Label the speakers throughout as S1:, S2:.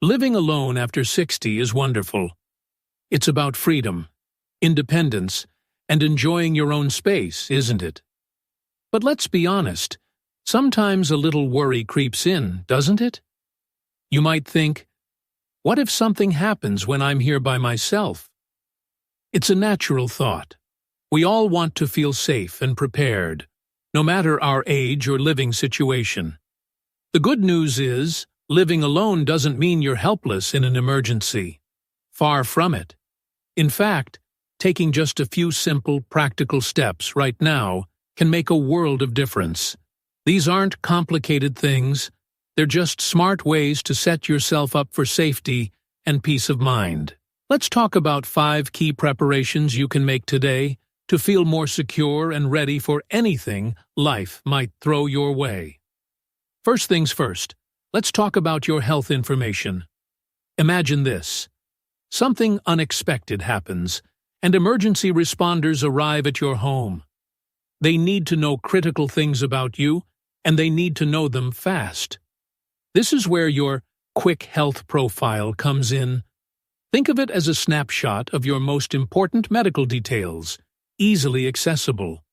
S1: Living alone after 60 is wonderful. It's about freedom, independence, and enjoying your own space, isn't it? But let's be honest, sometimes a little worry creeps in, doesn't it? You might think, what if something happens when I'm here by myself? It's a natural thought. We all want to feel safe and prepared, no matter our age or living situation. The good news is, living alone doesn't mean you're helpless in an emergency. Far from it. In fact, taking just a few simple, practical steps right now can make a world of difference. These aren't complicated things. They're just smart ways to set yourself up for safety and peace of mind. Let's talk about 5 key preparations you can make today to feel more secure and ready for anything life might throw your way. First things first, let's talk about your health information. Imagine this. Something unexpected happens, and emergency responders arrive at your home. They need to know critical things about you, and they need to know them fast. This is where your quick health profile comes in. Think of it as a snapshot of your most important medical details, easily accessible.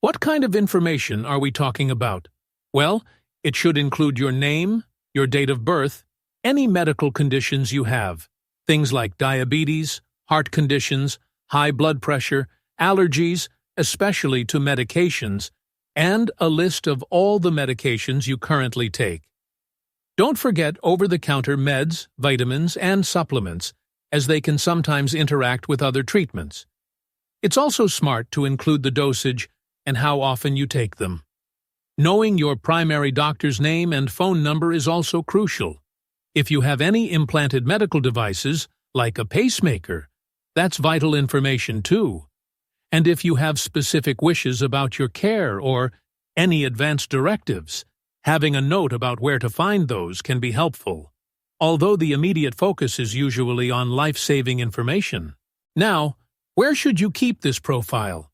S1: What kind of information are we talking about? Well, it should include your name, your date of birth, any medical conditions you have, things like diabetes, heart conditions, high blood pressure, allergies, especially to medications, and a list of all the medications you currently take. Don't forget over-the-counter meds, vitamins, and supplements, as they can sometimes interact with other treatments. It's also smart to include the dosage and how often you take them. Knowing your primary doctor's name and phone number is also crucial. If you have any implanted medical devices, like a pacemaker, that's vital information too. And if you have specific wishes about your care or any advance directives, having a note about where to find those can be helpful, although the immediate focus is usually on life-saving information. Now, where should you keep this profile?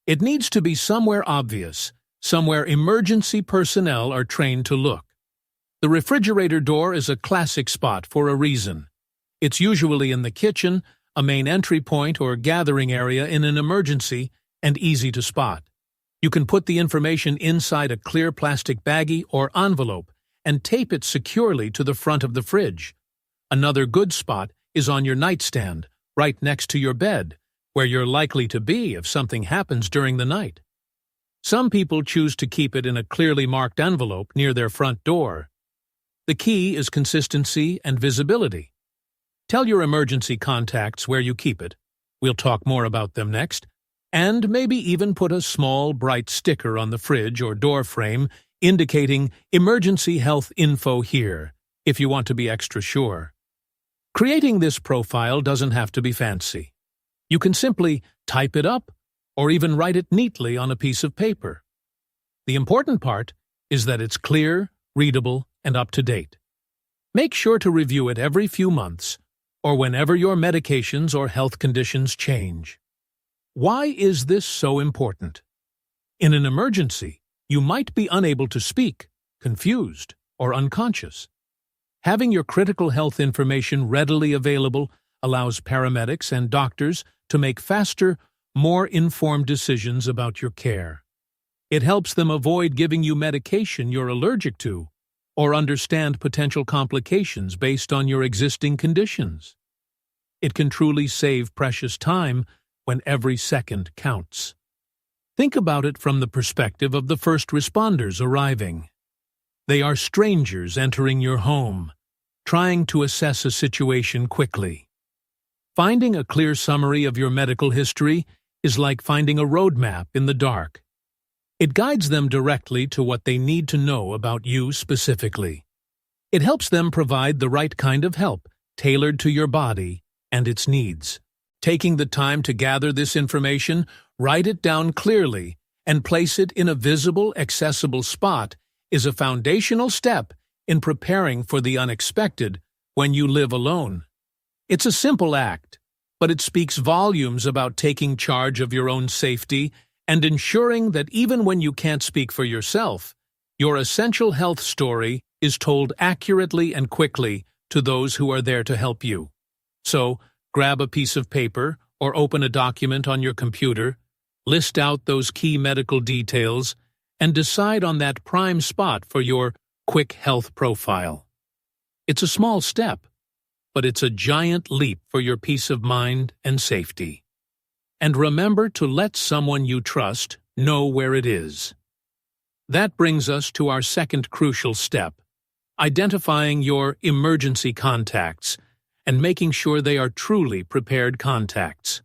S1: It needs to be somewhere obvious, somewhere emergency personnel are trained to look. The refrigerator door is a classic spot for a reason. It's usually in the kitchen, a main entry point or gathering area in an emergency, and easy to spot. You can put the information inside a clear plastic baggie or envelope and tape it securely to the front of the fridge. Another good spot is on your nightstand, right next to your bed, where you're likely to be if something happens during the night. Some people choose to keep it in a clearly marked envelope near their front door. The key is consistency and visibility. Tell your emergency contacts where you keep it. We'll talk more about them next. And maybe even put a small, bright sticker on the fridge or door frame indicating emergency health info here, if you want to be extra sure. Creating this profile doesn't have to be fancy. You can simply type it up or even write it neatly on a piece of paper. The important part is that it's clear, readable, and up to date. Make sure to review it every few months or whenever your medications or health conditions change. Why is this so important? In an emergency, you might be unable to speak, confused, or unconscious. Having your critical health information readily available allows paramedics and doctors to make faster, more informed decisions about your care. It helps them avoid giving you medication you're allergic to, or understand potential complications based on your existing conditions. It can truly save precious time when every second counts. Think about it from the perspective of the first responders arriving. They are strangers entering your home, trying to assess a situation quickly. Finding a clear summary of your medical history is like finding a roadmap in the dark. It guides them directly to what they need to know about you specifically. It helps them provide the right kind of help, tailored to your body and its needs. Taking the time to gather this information, write it down clearly, and place it in a visible, accessible spot is a foundational step in preparing for the unexpected when you live alone. It's a simple act, but it speaks volumes about taking charge of your own safety and ensuring that even when you can't speak for yourself, your essential health story is told accurately and quickly to those who are there to help you. So, grab a piece of paper or open a document on your computer, list out those key medical details, and decide on that prime spot for your quick health profile. It's a small step, but it's a giant leap for your peace of mind and safety. And remember to let someone you trust know where it is. That brings us to our second crucial step, identifying your emergency contacts and making sure they are truly prepared contacts.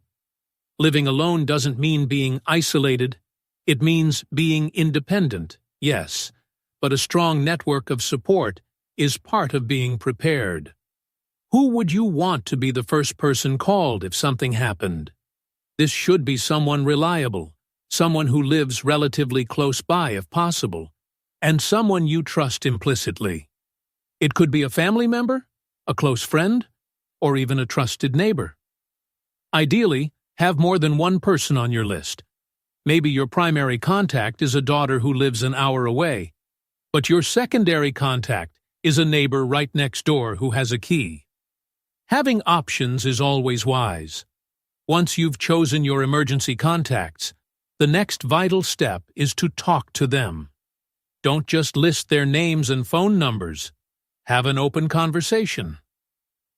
S1: Living alone doesn't mean being isolated. It means being independent, yes, but a strong network of support is part of being prepared. Who would you want to be the first person called if something happened? This should be someone reliable, someone who lives relatively close by if possible, and someone you trust implicitly. It could be a family member, a close friend, or even a trusted neighbor. Ideally, have more than one person on your list. Maybe your primary contact is a daughter who lives an hour away, but your secondary contact is a neighbor right next door who has a key. Having options is always wise. Once you've chosen your emergency contacts, the next vital step is to talk to them. Don't just list their names and phone numbers. Have an open conversation.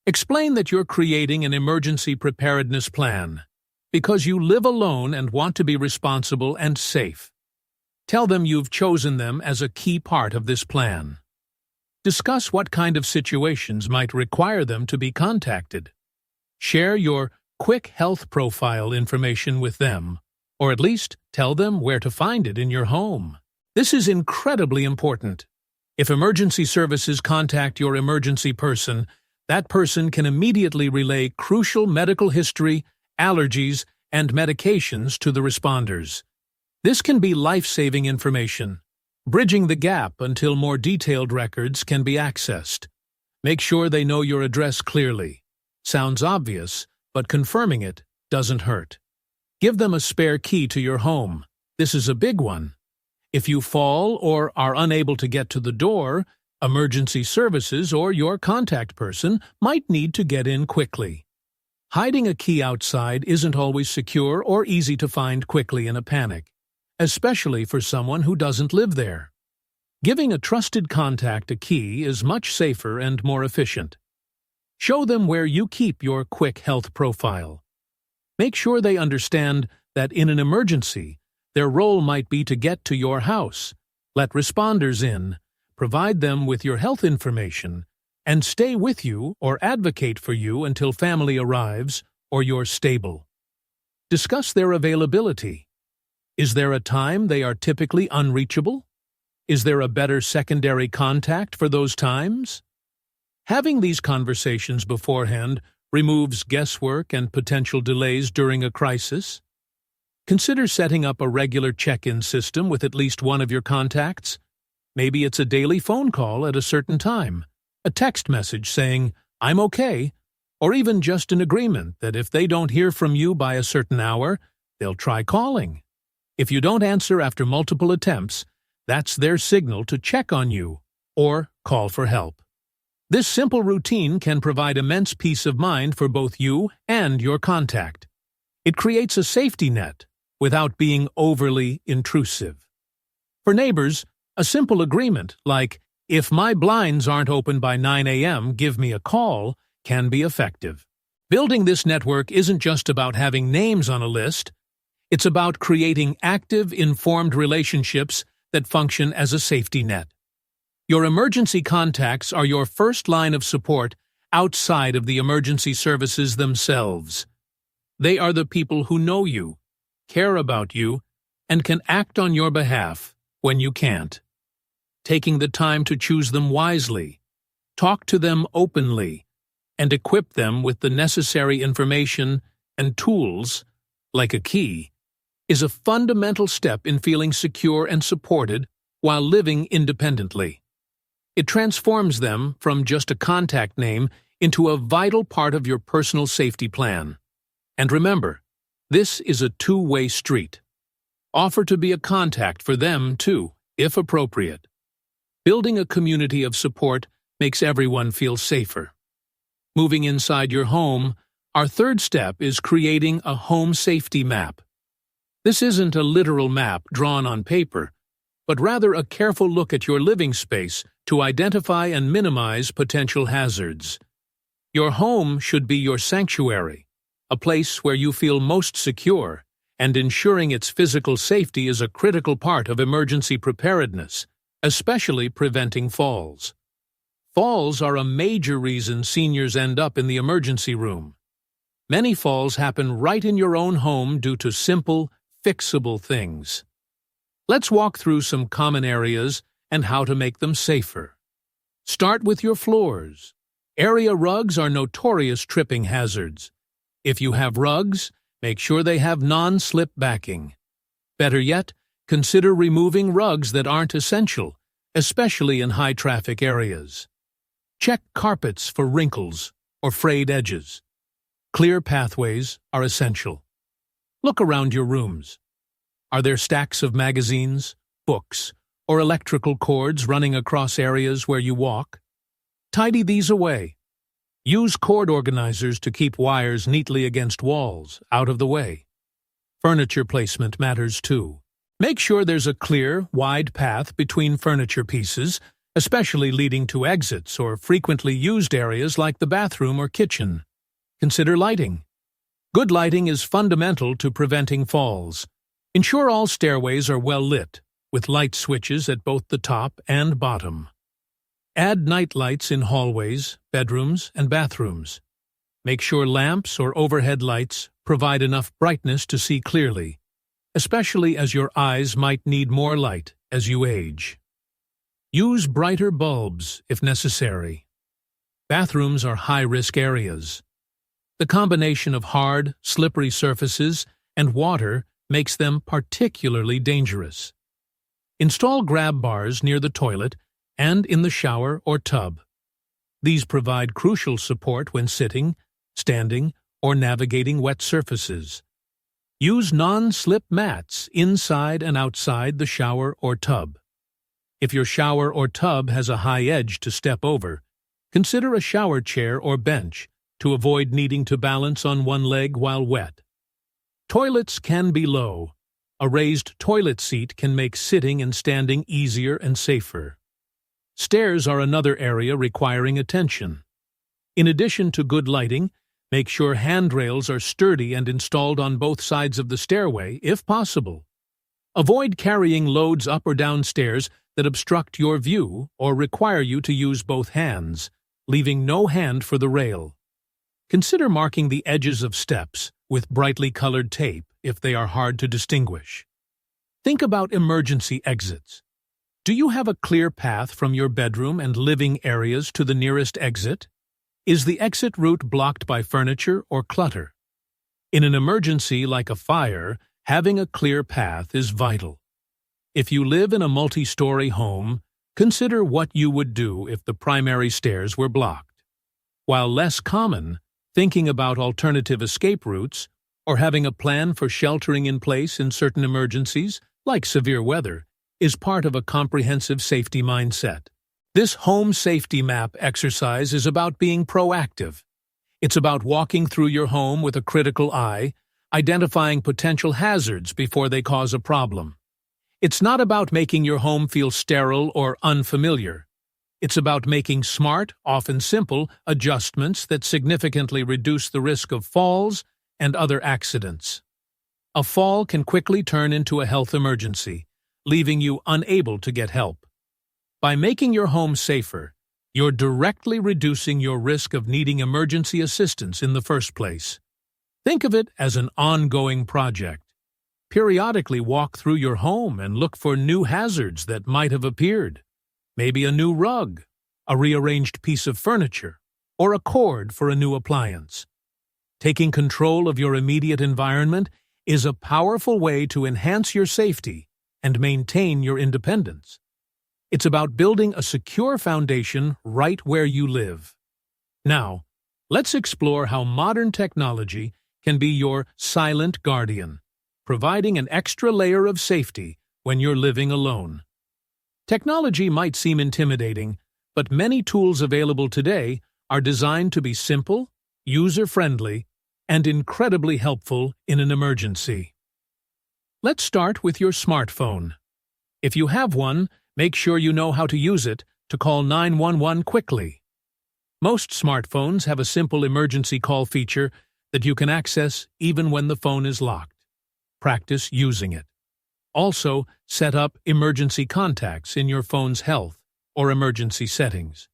S1: Explain that you're creating an emergency preparedness plan because you live alone and want to be responsible and safe. Tell them you've chosen them as a key part of this plan. Discuss what kind of situations might require them to be contacted. Share your quick health profile information with them, or at least tell them where to find it in your home. This is incredibly important. If emergency services contact your emergency person, that person can immediately relay crucial medical history, allergies, and medications to the responders. This can be life-saving information, bridging the gap until more detailed records can be accessed. Make sure they know your address clearly. Sounds obvious, but confirming it doesn't hurt. Give them a spare key to your home. This is a big one. If you fall or are unable to get to the door, emergency services or your contact person might need to get in quickly. Hiding a key outside isn't always secure or easy to find quickly in a panic, especially for someone who doesn't live there. Giving a trusted contact a key is much safer and more efficient. Show them where you keep your quick health profile. Make sure they understand that in an emergency, their role might be to get to your house, let responders in, provide them with your health information, and stay with you or advocate for you until family arrives or you're stable. Discuss their availability. Is there a time they are typically unreachable? Is there a better secondary contact for those times? Having these conversations beforehand removes guesswork and potential delays during a crisis. Consider setting up a regular check-in system with at least one of your contacts. Maybe it's a daily phone call at a certain time, a text message saying, "I'm okay," or even just an agreement that if they don't hear from you by a certain hour, they'll try calling. If you don't answer after multiple attempts, that's their signal to check on you or call for help. This simple routine can provide immense peace of mind for both you and your contact. It creates a safety net without being overly intrusive. For neighbors, a simple agreement like, "If my blinds aren't open by 9 a.m., give me a call," can be effective. Building this network isn't just about having names on a list. It's about creating active, informed relationships that function as a safety net. Your emergency contacts are your first line of support outside of the emergency services themselves. They are the people who know you, care about you, and can act on your behalf when you can't. Taking the time to choose them wisely, talk to them openly, and equip them with the necessary information and tools, like a key, is a fundamental step in feeling secure and supported while living independently. It transforms them from just a contact name into a vital part of your personal safety plan. And remember, this is a two-way street. Offer to be a contact for them, too, if appropriate. Building a community of support makes everyone feel safer. Moving inside your home, our third step is creating a home safety map. This isn't a literal map drawn on paper, but rather a careful look at your living space to identify and minimize potential hazards. Your home should be your sanctuary, a place where you feel most secure, and ensuring its physical safety is a critical part of emergency preparedness, especially preventing falls. Falls are a major reason seniors end up in the emergency room. Many falls happen right in your own home due to simple, fixable things. Let's walk through some common areas and how to make them safer. Start with your floors. Area rugs are notorious tripping hazards. If you have rugs, make sure they have non-slip backing. Better yet, consider removing rugs that aren't essential, especially in high-traffic areas. Check carpets for wrinkles or frayed edges. Clear pathways are essential. Look around your rooms. Are there stacks of magazines, books, or electrical cords running across areas where you walk? Tidy these away. Use cord organizers to keep wires neatly against walls, out of the way. Furniture placement matters too. Make sure there's a clear, wide path between furniture pieces, especially leading to exits or frequently used areas like the bathroom or kitchen. Consider lighting. Good lighting is fundamental to preventing falls. Ensure all stairways are well lit, with light switches at both the top and bottom. Add night lights in hallways, bedrooms, and bathrooms. Make sure lamps or overhead lights provide enough brightness to see clearly, especially as your eyes might need more light as you age. Use brighter bulbs if necessary. Bathrooms are high-risk areas. The combination of hard, slippery surfaces and water makes them particularly dangerous. Install grab bars near the toilet and in the shower or tub. These provide crucial support when sitting, standing, or navigating wet surfaces. Use non-slip mats inside and outside the shower or tub. If your shower or tub has a high edge to step over, consider a shower chair or bench to avoid needing to balance on one leg while wet. Toilets can be low. A raised toilet seat can make sitting and standing easier and safer. Stairs are another area requiring attention. In addition to good lighting, make sure handrails are sturdy and installed on both sides of the stairway, if possible. Avoid carrying loads up or down stairs that obstruct your view or require you to use both hands, leaving no hand for the rail. Consider marking the edges of steps with brightly colored tape if they are hard to distinguish. Think about emergency exits. Do you have a clear path from your bedroom and living areas to the nearest exit? Is the exit route blocked by furniture or clutter? In an emergency like a fire, having a clear path is vital. If you live in a multi-story home, consider what you would do if the primary stairs were blocked. While less common, thinking about alternative escape routes or having a plan for sheltering in place in certain emergencies, like severe weather, is part of a comprehensive safety mindset. This home safety map exercise is about being proactive. It's about walking through your home with a critical eye, identifying potential hazards before they cause a problem. It's not about making your home feel sterile or unfamiliar. It's about making smart, often simple, adjustments that significantly reduce the risk of falls and other accidents. A fall can quickly turn into a health emergency, leaving you unable to get help. By making your home safer, you're directly reducing your risk of needing emergency assistance in the first place. Think of it as an ongoing project. Periodically walk through your home and look for new hazards that might have appeared. Maybe a new rug, a rearranged piece of furniture, or a cord for a new appliance. Taking control of your immediate environment is a powerful way to enhance your safety and maintain your independence. It's about building a secure foundation right where you live. Now, let's explore how modern technology can be your silent guardian, providing an extra layer of safety when you're living alone. Technology might seem intimidating, but many tools available today are designed to be simple, user-friendly, and incredibly helpful in an emergency. Let's start with your smartphone. If you have one, make sure you know how to use it to call 911 quickly. Most smartphones have a simple emergency call feature that you can access even when the phone is locked. Practice using it. Also, set up emergency contacts in your phone's health or emergency settings.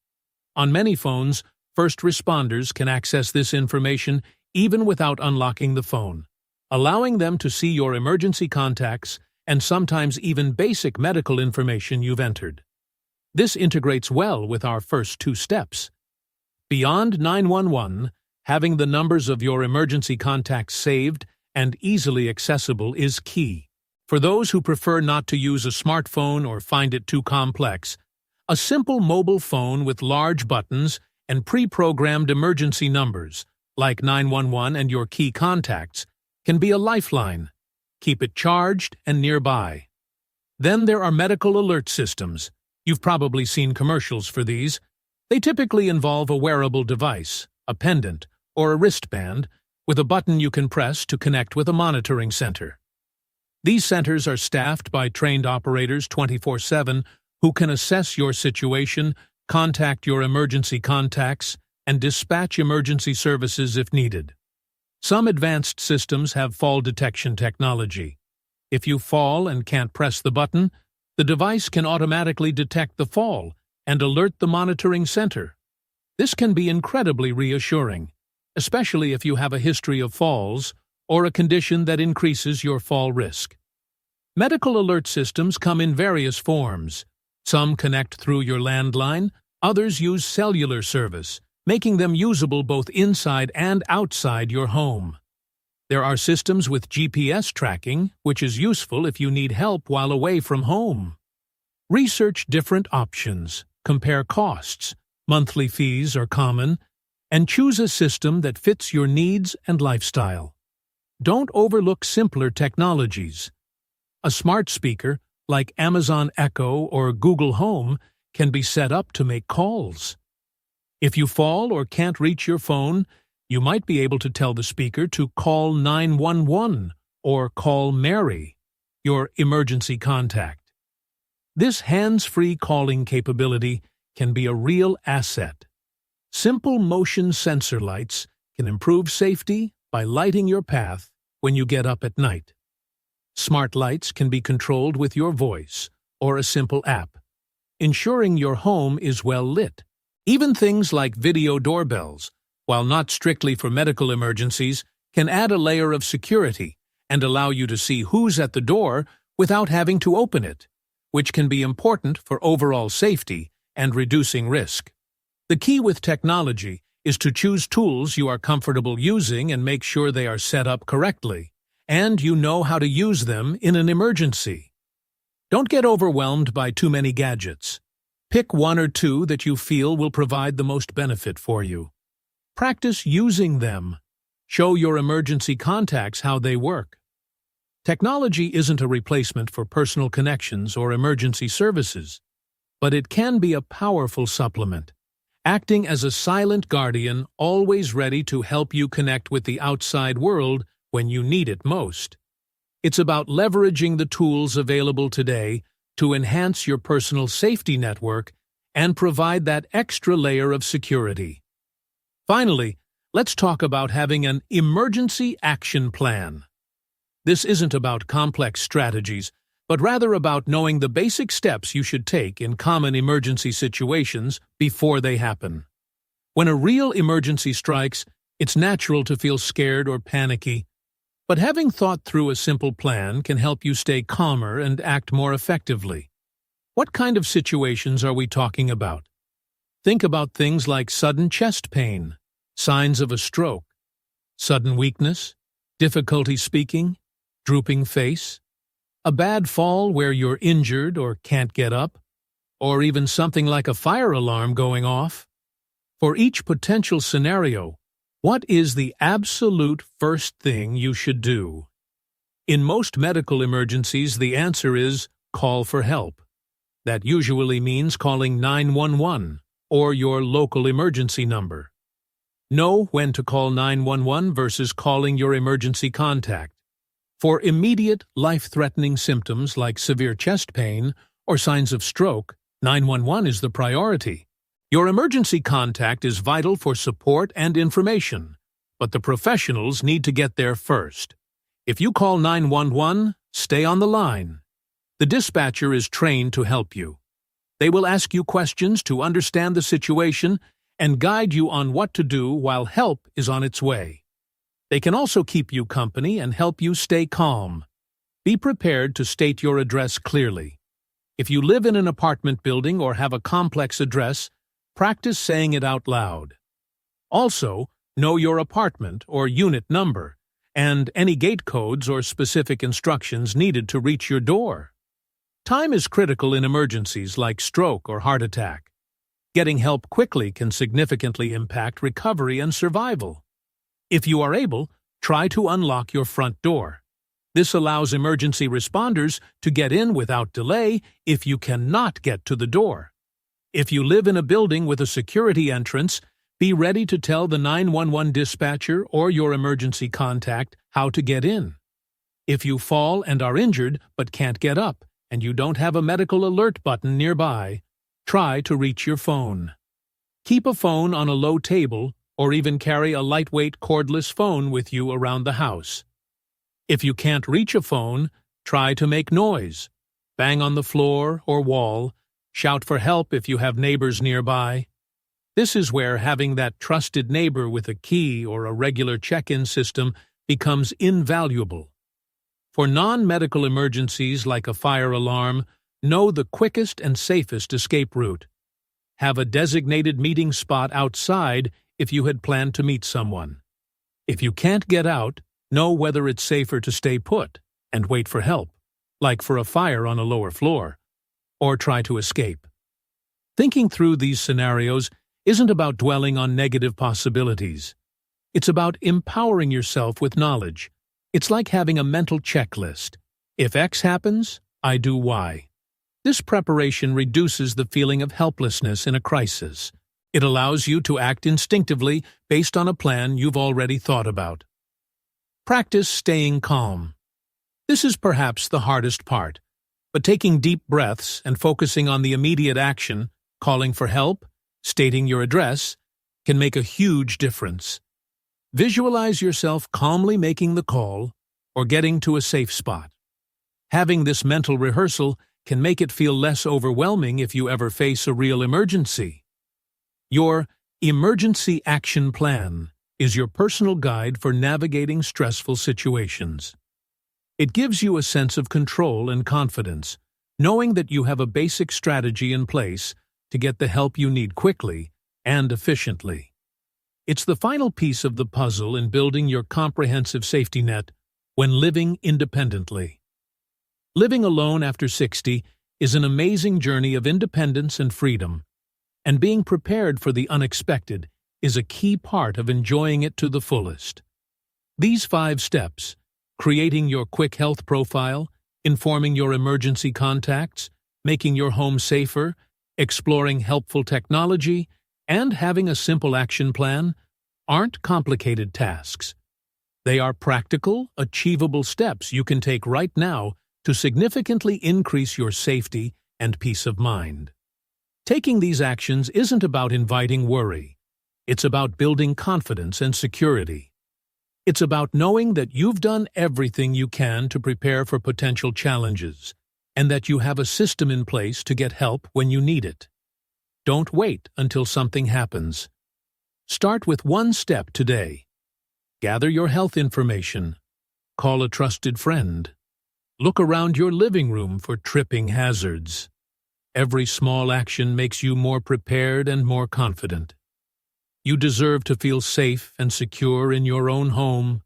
S1: On many phones, first responders can access this information even without unlocking the phone, allowing them to see your emergency contacts and sometimes even basic medical information you've entered. This integrates well with our first two steps. Beyond 911, having the numbers of your emergency contacts saved and easily accessible is key. For those who prefer not to use a smartphone or find it too complex, a simple mobile phone with large buttons and pre-programmed emergency numbers, like 911 and your key contacts, can be a lifeline. Keep it charged and nearby. Then there are medical alert systems. You've probably seen commercials for these. They typically involve a wearable device, a pendant, or a wristband, with a button you can press to connect with a monitoring center. These centers are staffed by trained operators 24/7 who can assess your situation, contact your emergency contacts, and dispatch emergency services if needed. Some advanced systems have fall detection technology. If you fall and can't press the button, the device can automatically detect the fall and alert the monitoring center. This can be incredibly reassuring, especially if you have a history of falls or a condition that increases your fall risk. Medical alert systems come in various forms. Some connect through your landline, others use cellular service, making them usable both inside and outside your home. There are systems with GPS tracking, which is useful if you need help while away from home. Research different options, compare costs, monthly fees are common, and choose a system that fits your needs and lifestyle. Don't overlook simpler technologies. A smart speaker, like Amazon Echo or Google Home, can be set up to make calls. If you fall or can't reach your phone, you might be able to tell the speaker to call 911 or call Mary, your emergency contact. This hands-free calling capability can be a real asset. Simple motion sensor lights can improve safety by lighting your path when you get up at night. Smart lights can be controlled with your voice or a simple app, ensuring your home is well lit. Even things like video doorbells, while not strictly for medical emergencies, can add a layer of security and allow you to see who's at the door without having to open it, which can be important for overall safety and reducing risk. The key with technology is to choose tools you are comfortable using and make sure they are set up correctly, and you know how to use them in an emergency. Don't get overwhelmed by too many gadgets. Pick one or two that you feel will provide the most benefit for you. Practice using them. Show your emergency contacts how they work. Technology isn't a replacement for personal connections or emergency services, but it can be a powerful supplement, acting as a silent guardian always ready to help you connect with the outside world when you need it most. It's about leveraging the tools available today to enhance your personal safety network and provide that extra layer of security. Finally, let's talk about having an emergency action plan. This isn't about complex strategies, but rather about knowing the basic steps you should take in common emergency situations before they happen. When a real emergency strikes, it's natural to feel scared or panicky, but having thought through a simple plan can help you stay calmer and act more effectively. What kind of situations are we talking about? Think about things like sudden chest pain, signs of a stroke, sudden weakness, difficulty speaking, drooping face, a bad fall where you're injured or can't get up, or even something like a fire alarm going off. For each potential scenario, what is the absolute first thing you should do? In most medical emergencies, the answer is call for help. That usually means calling 911 or your local emergency number. Know when to call 911 versus calling your emergency contact. For immediate, life-threatening symptoms like severe chest pain or signs of stroke, 911 is the priority. Your emergency contact is vital for support and information, but the professionals need to get there first. If you call 911, stay on the line. The dispatcher is trained to help you. They will ask you questions to understand the situation and guide you on what to do while help is on its way. They can also keep you company and help you stay calm. Be prepared to state your address clearly. If you live in an apartment building or have a complex address, practice saying it out loud. Also, know your apartment or unit number and any gate codes or specific instructions needed to reach your door. Time is critical in emergencies like stroke or heart attack. Getting help quickly can significantly impact recovery and survival. If you are able, try to unlock your front door. This allows emergency responders to get in without delay if you cannot get to the door. If you live in a building with a security entrance, be ready to tell the 911 dispatcher or your emergency contact how to get in. If you fall and are injured but can't get up, and you don't have a medical alert button nearby, try to reach your phone. Keep a phone on a low table or even carry a lightweight cordless phone with you around the house. If you can't reach a phone, try to make noise. Bang on the floor or wall. Shout for help if you have neighbors nearby. This is where having that trusted neighbor with a key or a regular check-in system becomes invaluable. For non-medical emergencies like a fire alarm, know the quickest and safest escape route. Have a designated meeting spot outside if you had planned to meet someone. If you can't get out, know whether it's safer to stay put and wait for help, like for a fire on a lower floor, or try to escape. Thinking through these scenarios isn't about dwelling on negative possibilities. It's about empowering yourself with knowledge. It's like having a mental checklist. If X happens, I do Y. This preparation reduces the feeling of helplessness in a crisis. It allows you to act instinctively based on a plan you've already thought about. Practice staying calm. This is perhaps the hardest part, but taking deep breaths and focusing on the immediate action, calling for help, stating your address, can make a huge difference. Visualize yourself calmly making the call or getting to a safe spot. Having this mental rehearsal can make it feel less overwhelming if you ever face a real emergency. Your emergency action plan is your personal guide for navigating stressful situations. It gives you a sense of control and confidence, knowing that you have a basic strategy in place to get the help you need quickly and efficiently. It's the final piece of the puzzle in building your comprehensive safety net when living independently. Living alone after 60 is an amazing journey of independence and freedom, and being prepared for the unexpected is a key part of enjoying it to the fullest. These 5 steps, creating your quick health profile, informing your emergency contacts, making your home safer, exploring helpful technology, and having a simple action plan, aren't complicated tasks. They are practical, achievable steps you can take right now to significantly increase your safety and peace of mind. Taking these actions isn't about inviting worry. It's about building confidence and security. It's about knowing that you've done everything you can to prepare for potential challenges, and that you have a system in place to get help when you need it. Don't wait until something happens. Start with one step today. Gather your health information. Call a trusted friend. Look around your living room for tripping hazards. Every small action makes you more prepared and more confident. You deserve to feel safe and secure in your own home,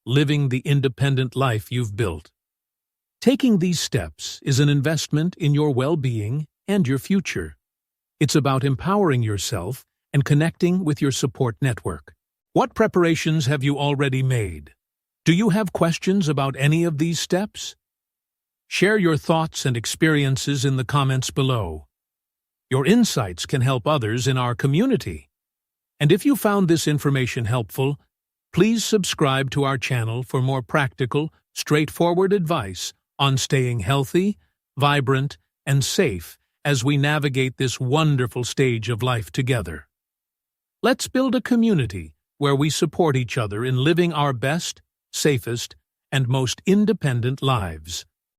S1: living the independent life you've built. Taking these steps is an investment in your well-being and your future. It's about empowering yourself and connecting with your support network. What preparations have you already made? Do you have questions about any of these steps? Share your thoughts and experiences in the comments below. Your insights can help others in our community. And if you found this information helpful, please subscribe to our channel for more practical, straightforward advice on staying healthy, vibrant, and safe as we navigate this wonderful stage of life together. Let's build a community where we support each other in living our best, safest, and most independent lives.